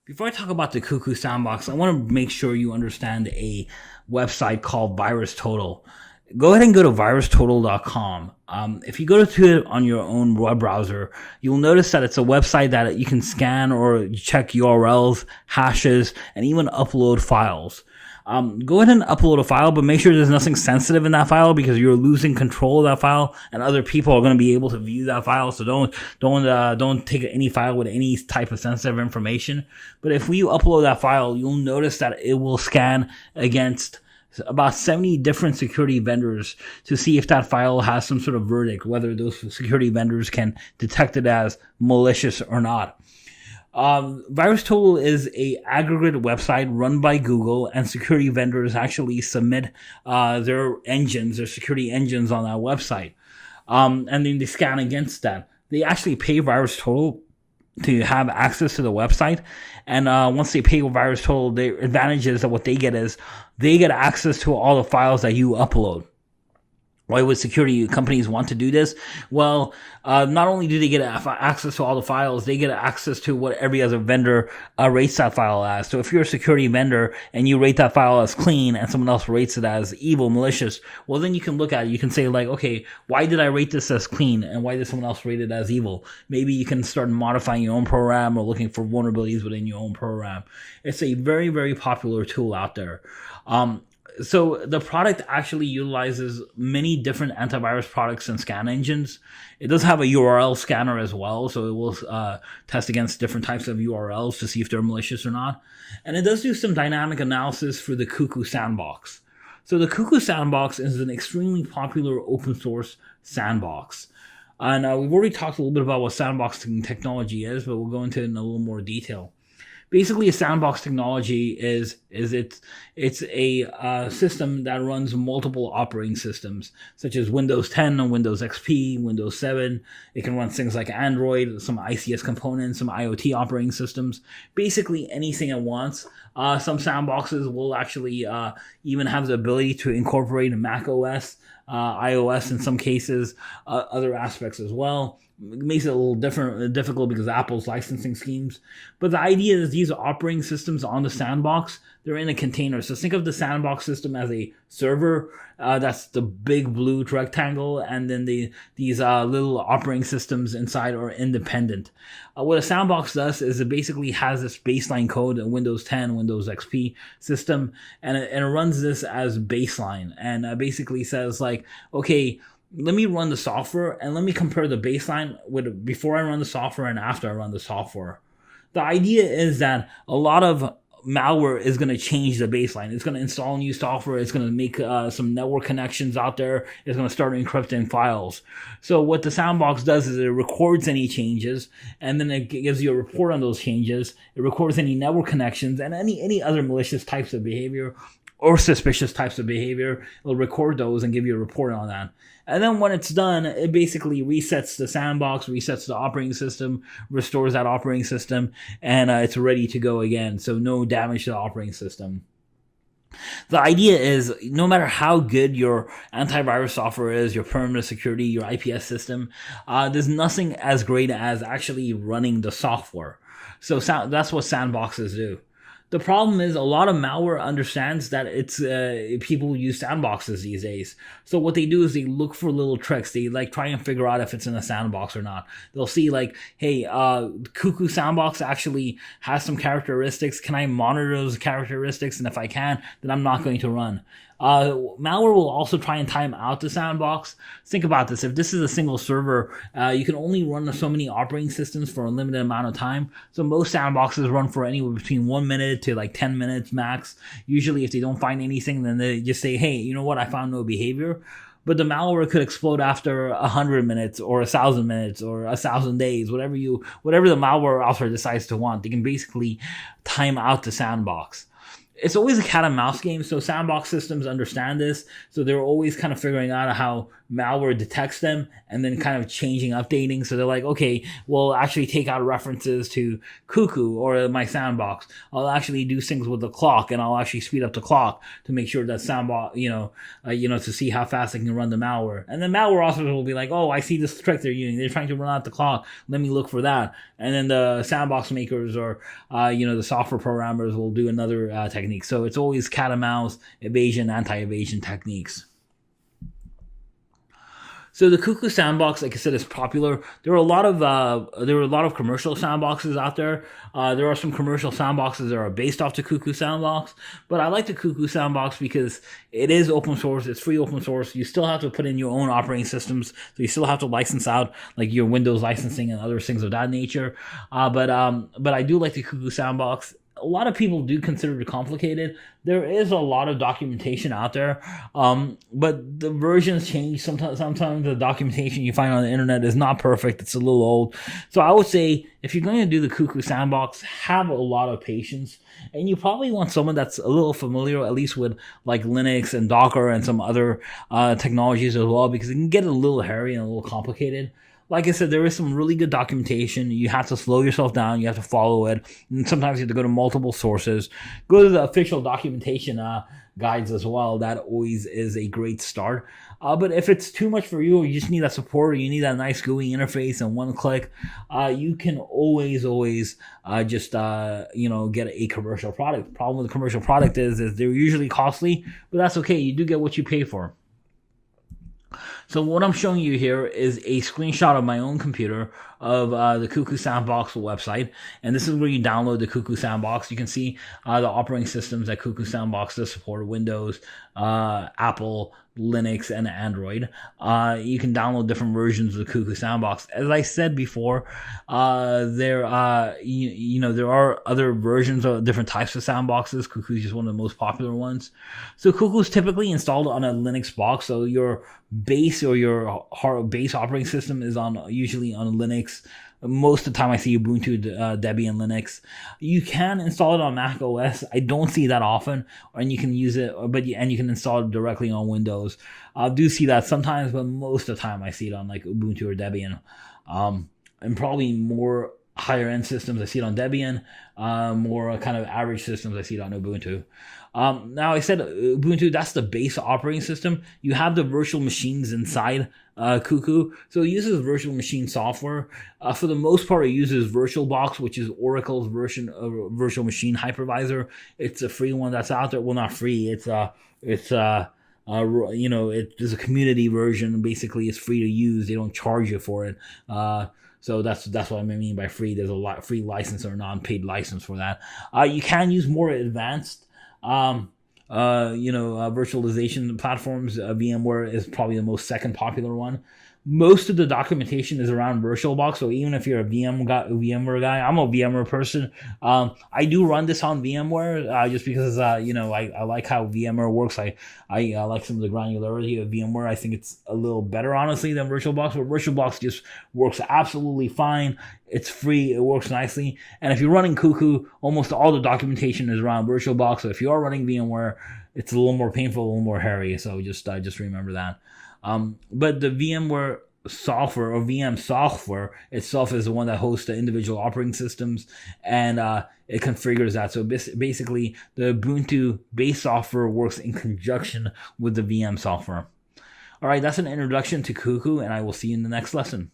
Before I talk about the Cuckoo Sandbox, I want to make sure you understand a website called VirusTotal. Go ahead and go to virustotal.com. If you go to it on your own web browser, you'll notice that it's a website that you can scan or check URLs, hashes, and even upload files. Go ahead and upload a file, but make sure there's nothing sensitive in that file because you're losing control of that file, and other people are going to be able to view that file. So don't take any file with any type of sensitive information. But if you upload that file, you'll notice that it will scan against about 70 different security vendors to see if that file has some sort of verdict, whether those security vendors can detect it as malicious or not. VirusTotal is a aggregate website run by Google, and security vendors actually submit their security engines on that website, and then they scan against that. They actually pay VirusTotal to have access to the website, and once they pay VirusTotal, the advantages of what they get is they get access to all the files that you upload. Why would security companies want to do this? Well, not only do they get access to all the files, they get access to what every other vendor rates that file as. So if you're a security vendor and you rate that file as clean and someone else rates it as evil, malicious, well, then you can look at it. You can say like, okay, why did I rate this as clean and why did someone else rate it as evil? Maybe you can start modifying your own program or looking for vulnerabilities within your own program. It's a very, very popular tool out there. So the product actually utilizes many different antivirus products and scan engines. It does have a URL scanner as well, so it will test against different types of URLs to see if they're malicious or not. And it does do some dynamic analysis for the Cuckoo Sandbox. So the Cuckoo Sandbox is an extremely popular open source sandbox. And we've already talked a little bit about what sandboxing technology is, but we'll go into it in a little more detail. Basically, a sandbox technology is a system that runs multiple operating systems, such as Windows 10 and Windows XP, Windows 7. It can run things like Android, some ICS components, some IoT operating systems, basically anything it wants. Some sandboxes will actually even have the ability to incorporate Mac OS, iOS in some cases, other aspects as well. It makes it a little difficult because of Apple's licensing schemes. But the idea is these operating systems on the sandbox, they're in a container. So think of the sandbox system as a server. That's the big blue rectangle. And then these little operating systems inside are independent. What a sandbox does is it basically has this baseline code in Windows 10, Windows XP system. And it runs this as baseline. And basically says like, okay, let me run the software and let me compare the baseline with before I run the software and after I run the software. The idea is that a lot of malware is going to change the baseline. It's going to install new software. It's going to make some network connections out there. It's going to start encrypting files. So what the sandbox does is it records any changes, and then it gives you a report on those changes. It records any network connections and any other malicious types of behavior or suspicious types of behavior. It'll record those and give you a report on that. And then when it's done, it basically resets the sandbox, resets the operating system, restores that operating system, and it's ready to go again. So no damage to the operating system. The idea is no matter how good your antivirus software is, your perimeter security, your IPS system, there's nothing as great as actually running the software. So that's what sandboxes do. The problem is a lot of malware understands that it's people use sandboxes these days. So what they do is they look for little tricks. They like try and figure out if it's in a sandbox or not. They'll see like, hey, Cuckoo Sandbox actually has some characteristics. Can I monitor those characteristics? And if I can, then I'm not going to run. Malware will also try and time out the sandbox. Think about this. If this is a single server, you can only run so many operating systems for a limited amount of time. So most sandboxes run for anywhere between 1 minute to like 10 minutes max. Usually if they don't find anything, then they just say, hey, you know what? I found no behavior. But the malware could explode after 100 minutes or 1,000 minutes or 1,000 days, whatever the malware author decides to want. They can basically time out the sandbox. It's always a cat and mouse game, so sandbox systems understand this, so they're always kind of figuring out how malware detects them and then kind of changing, updating. So they're like, okay, we'll actually take out references to Cuckoo or my sandbox. I'll actually do things with the clock, and I'll actually speed up the clock to make sure that sandbox, to see how fast I can run the malware. And the malware authors will be like, oh, I see this trick they're using. They're trying to run out the clock. Let me look for that. And then the sandbox makers or, the software programmers will do another technique. So it's always cat and mouse, evasion, anti-evasion techniques. So the Cuckoo Sandbox, like I said, is popular. There are a lot of commercial sandboxes out there. There are some commercial sandboxes that are based off the Cuckoo Sandbox, but I like the Cuckoo Sandbox because it is open source. It's free open source. You still have to put in your own operating systems, so you still have to license out like your Windows licensing and other things of that nature. But I do like the Cuckoo Sandbox. A lot of people do consider it complicated. There is a lot of documentation out there, but the versions change. Sometimes the documentation you find on the internet is not perfect. It's a little old. So I would say if you're going to do the Cuckoo Sandbox, have a lot of patience. And you probably want someone that's a little familiar, at least with like Linux and Docker and some other technologies as well, because it can get a little hairy and a little complicated. Like I said, there is some really good documentation. You have to slow yourself down. You have to follow it. And sometimes you have to go to multiple sources. Go to the official documentation guides as well. That always is a great start. But if it's too much for you, or you just need that support, or you need that nice GUI interface and one click, you can always just get a commercial product. The problem with the commercial product is they're usually costly, but that's okay. You do get what you pay for. So what I'm showing you here is a screenshot of my own computer of the Cuckoo Sandbox website. And this is where you download the Cuckoo Sandbox. You can see the operating systems that Cuckoo Sandbox does support: Windows, Apple, Linux, and Android. You can download different versions of the Cuckoo Sandbox. As I said before, there are other versions of different types of sandboxes. Cuckoo is just one of the most popular ones. So Cuckoo is typically installed on a Linux box. So your base or your base operating system is usually on Linux. Most of the time I see Ubuntu, Debian, Linux. You can install it on Mac OS. I don't see that often, and you can use it, and you can install it directly on Windows. I do see that sometimes, but most of the time I see it on like Ubuntu or Debian. And probably more higher end systems I see it on Debian. More kind of average systems I see it on Ubuntu. Now I said Ubuntu, that's the base operating system. You have the virtual machines inside Cuckoo. So it uses virtual machine software. For the most part, it uses VirtualBox, which is Oracle's version of virtual machine hypervisor. It's a free one that's out there. Well, not free. It's there's a community version. Basically, it's free to use. They don't charge you for it. So that's what I mean by free. There's a free license or non-paid license for that. You can use more advanced virtualization platforms. VMware is probably the most second popular one. Most of the documentation is around VirtualBox. So even if you're a VMware guy, I'm a VMware person. I do run this on VMware just because I like how VMware works. I like some of the granularity of VMware. I think it's a little better, honestly, than VirtualBox. But VirtualBox just works absolutely fine. It's free. It works nicely. And if you're running Cuckoo, almost all the documentation is around VirtualBox. So if you are running VMware, it's a little more painful, a little more hairy. So just remember that. But the VMware software or VM software itself is the one that hosts the individual operating systems, and it configures that. So basically, the Ubuntu base software works in conjunction with the VM software. All right, that's an introduction to Cuckoo, and I will see you in the next lesson.